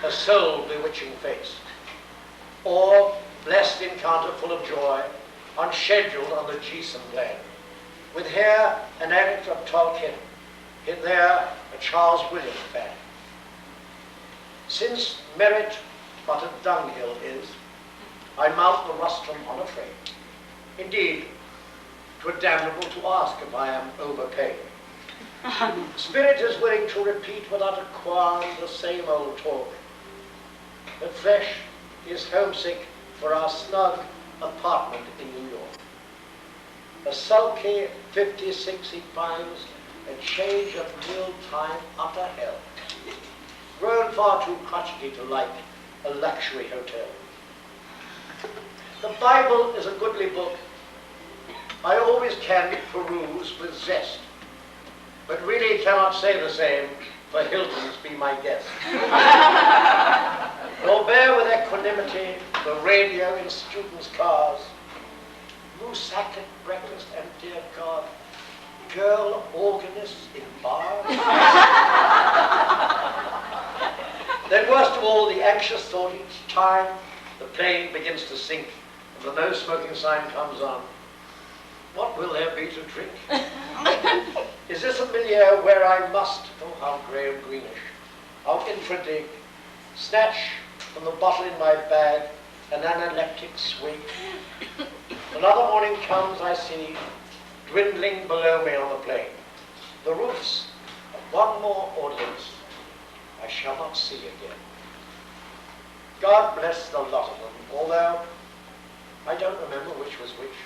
a soul-bewitching face, or blessed encounter full of joy, unscheduled on the Jason plan, with here an edit of Tolkien, there a Charles Williams fan. Since merit but a dunghill is, I mount the rostrum unafraid. Indeed, 'twere damnable to ask if I am overpaid. Spirit is willing to repeat without a qualm the same old talk. But flesh is homesick for our snug apartment in New York. A sulky 56 he finds a change of mealtime utter hell, grown far too crotchety to like a luxury hotel. The Bible is a goodly book I always can peruse with zest, but really cannot say the same for Hilton's Be My Guest. Nor bear with equanimity the radio in students' cars, moose-sack at breakfast and, dear God, girl organists in bars. Then worst of all, the anxious thought each time the plane begins to sink and the no smoking sign comes on. What will there be to drink? Is this a milieu where I must, oh how grey and greenish, how infra-dig, snatch from the bottle in my bag an analeptic swig? Another morning comes, I see, dwindling below me on the plain, the roofs of one more audience I shall not see again. God bless the lot of them, although I don't remember which was which.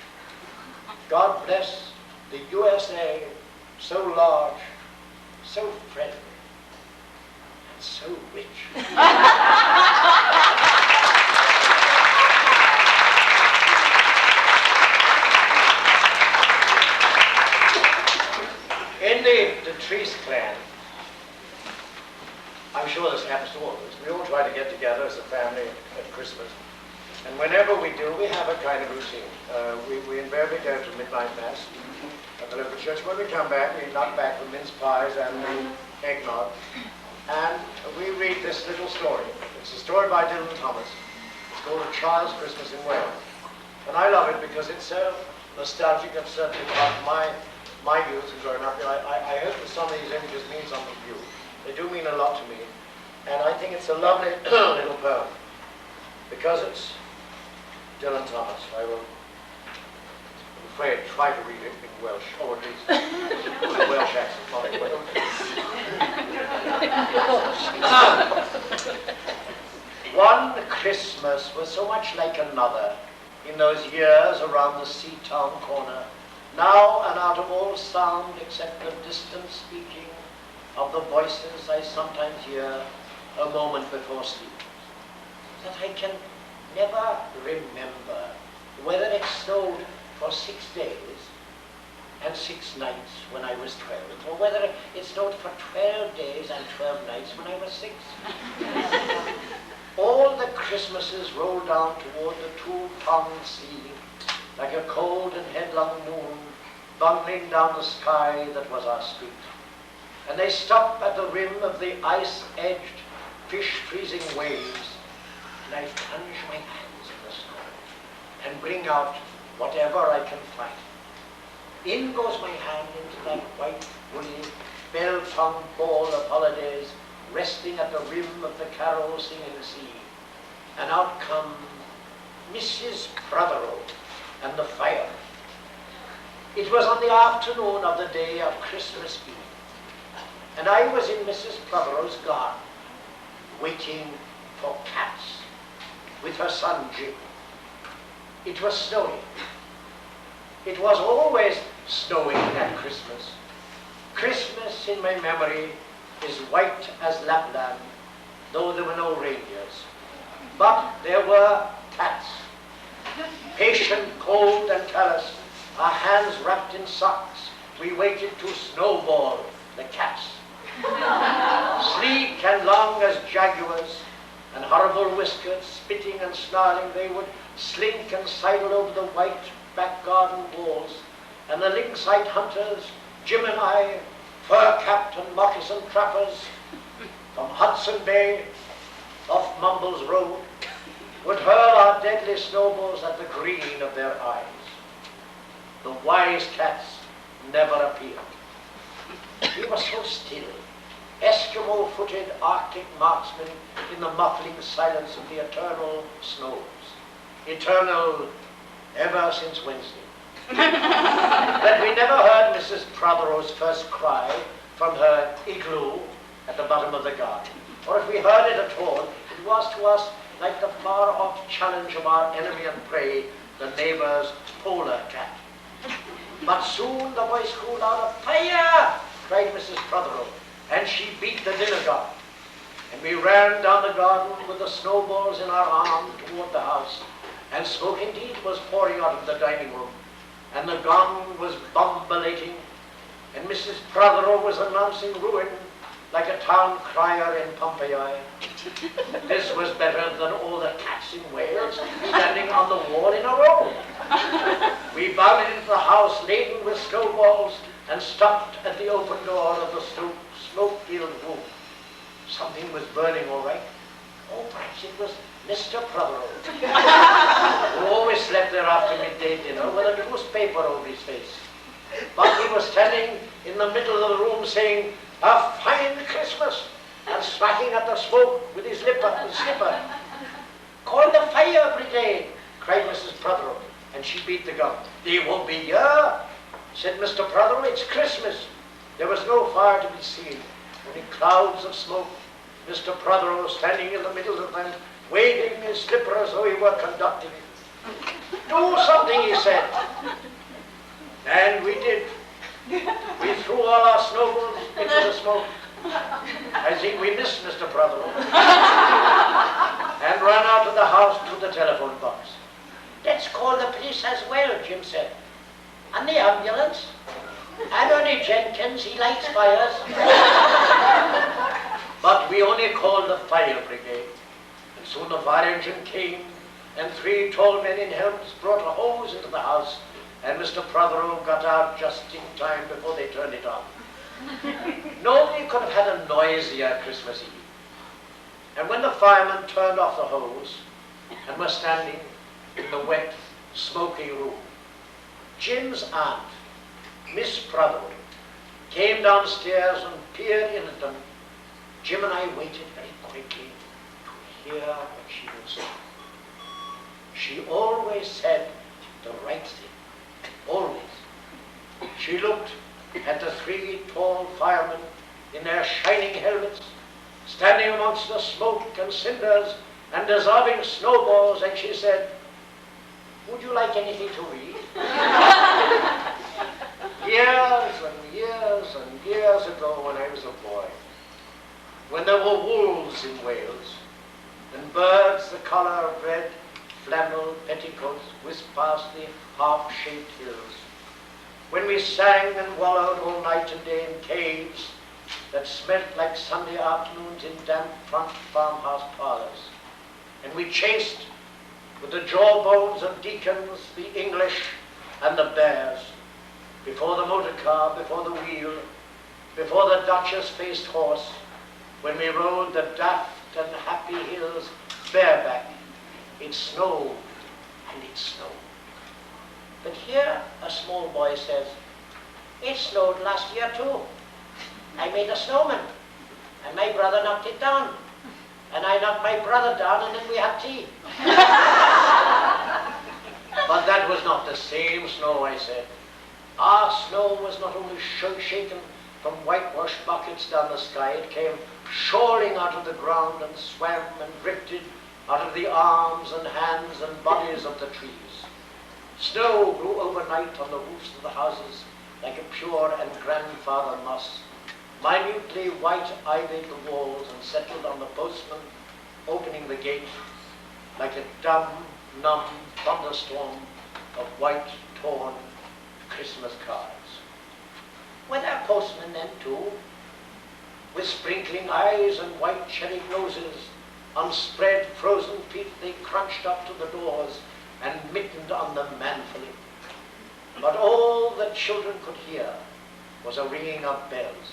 God bless the USA, so large, so friendly, and so rich. In the Dotrice clan, I'm sure this happens to all of us, we all try to get together as a family at Christmas. And whenever we do, we have a kind of routine. We invariably go to midnight mass at the local church. When we come back, we knock back the mince pies and the eggnog. And we read this little story. It's a story by Dylan Thomas. It's called A Child's Christmas in Wales. And I love it because it's so nostalgic and certainly part of my youth and growing up. I hope that some of these images mean something to you. They do mean a lot to me. And I think it's a lovely little poem. Because it's Dylan Thomas, I will, I'm afraid, try to read it in Welsh, or at least a Welsh accent, not in Welsh. One Christmas was so much like another in those years around the sea-town corner, now and out of all sound except the distant speaking of the voices I sometimes hear a moment before sleep, that I can never remember whether it snowed for 6 days and 6 nights when I was 12, or whether it snowed for 12 days and 12 nights when I was 6. All the Christmases rolled down toward the 2-pound sea like a cold and headlong moon bungling down the sky that was our street. And they stop at the rim of the ice-edged, fish-freezing waves, and I plunge my hands in the snow and bring out whatever I can find. In goes my hand into that white, woolly, bell-tongued ball of holidays resting at the rim of the carol-singing sea, and out come Mrs. Prothero and the fire. It was on the afternoon of the day of Christmas Eve, and I was in Mrs. Prothero's garden, waiting for cats with her son Jim. It was snowing. It was always snowing at Christmas. Christmas, in my memory, is white as Lapland, though there were no reindeers. But there were cats, patient, cold, and callous, our hands wrapped in socks. We waited to snowball the cats. Sleek and long as jaguars, and horrible whiskered, spitting and snarling, they would slink and sidle over the white back garden walls, and the lynx-eyed hunters, Jim and I, fur-capped and moccasin trappers, from Hudson Bay, the off Mumbles Road, would hurl our deadly snowballs at the green of their eyes. The wise cats never appeared. We were so still, Eskimo-footed Arctic marksmen in the muffling silence of the eternal snows. Eternal ever since Wednesday. That we never heard Mrs. Prothero's first cry from her igloo at the bottom of the garden. Or if we heard it at all, it was to us like the far-off challenge of our enemy and prey, the neighbor's polar cat. But soon the voice grew louder. "Fire!" cried Mrs. Prothero, and she beat the dinner gong. And we ran down the garden with the snowballs in our arms toward the house, and smoke indeed was pouring out of the dining room, and the gong was bumbulating, and Mrs. Prothero was announcing ruin like a town crier in Pompeii. This was better than all the cats in Wales standing on the wall in a row. We bounded into the house laden with snowballs and stopped at the open door of the smoke-filled room. Something was burning all right. Oh, perhaps it was Mr. Prothero, who always slept there after midday dinner with a newspaper over his face. But he was standing in the middle of the room saying, "A fine Christmas," and smacking at the smoke with his slipper. "Call the fire brigade," cried Mrs. Prothero, and she beat the gong. "They won't be here," said Mr. Prothero. "It's Christmas." There was no fire to be seen, only clouds of smoke. Mr. Prothero standing in the middle of them, waving his slipper as though he were conducting it. "Do something," he said. And we did. We threw all our snowballs into the smoke. I think we missed Mr. Prothero. And ran out of the house to the telephone box. "Let's call the police as well," Jim said. "And the ambulance. And only Jenkins, he likes fires." But we only called the fire brigade. And soon the fire engine came, and 3 tall men in helmets brought a hose into the house, and Mr. Prothero got out just in time before they turned it on. Nobody could have had a noisier Christmas Eve. And when the firemen turned off the hose and were standing in the wet, smoky room, Jim's aunt, Miss Prothero, came downstairs and peered in at them. Jim and I waited very quickly to hear what she would say. She always said the right thing. Always. She looked at the 3 tall firemen in their shining helmets, standing amongst the smoke and cinders and dissolving snowballs, and she said, "Would you like anything to read?" Years and years and years ago, when I was a boy, when there were wolves in Wales, and birds the colour of red flannel petticoats whisked past the half-shaped hills, when we sang and wallowed all night and day in caves that smelt like Sunday afternoons in damp front farmhouse parlours, and we chased with the jawbones of deacons the English and the bears, before the motor car, before the wheel, before the Duchess-faced horse, when we rode the daft and happy hills bareback, it snowed and it snowed. But here a small boy says, "It snowed last year too. I made a snowman, and my brother knocked it down, and I knocked my brother down, and then we had tea." But that was not the same snow, I said. Our snow was not only shaken from whitewashed buckets down the sky, it came shoaling out of the ground and swam and drifted out of the arms and hands and bodies of the trees. Snow grew overnight on the roofs of the houses like a pure and grandfather moss, minutely white-ivied the walls and settled on the postman opening the gate like a dumb, numb thunderstorm of white, torn Christmas cards. Were there postmen then too, with sprinkling eyes and white cherry noses? On spread frozen feet they crunched up to the doors and mittened on them manfully. But all the children could hear was a ringing of bells.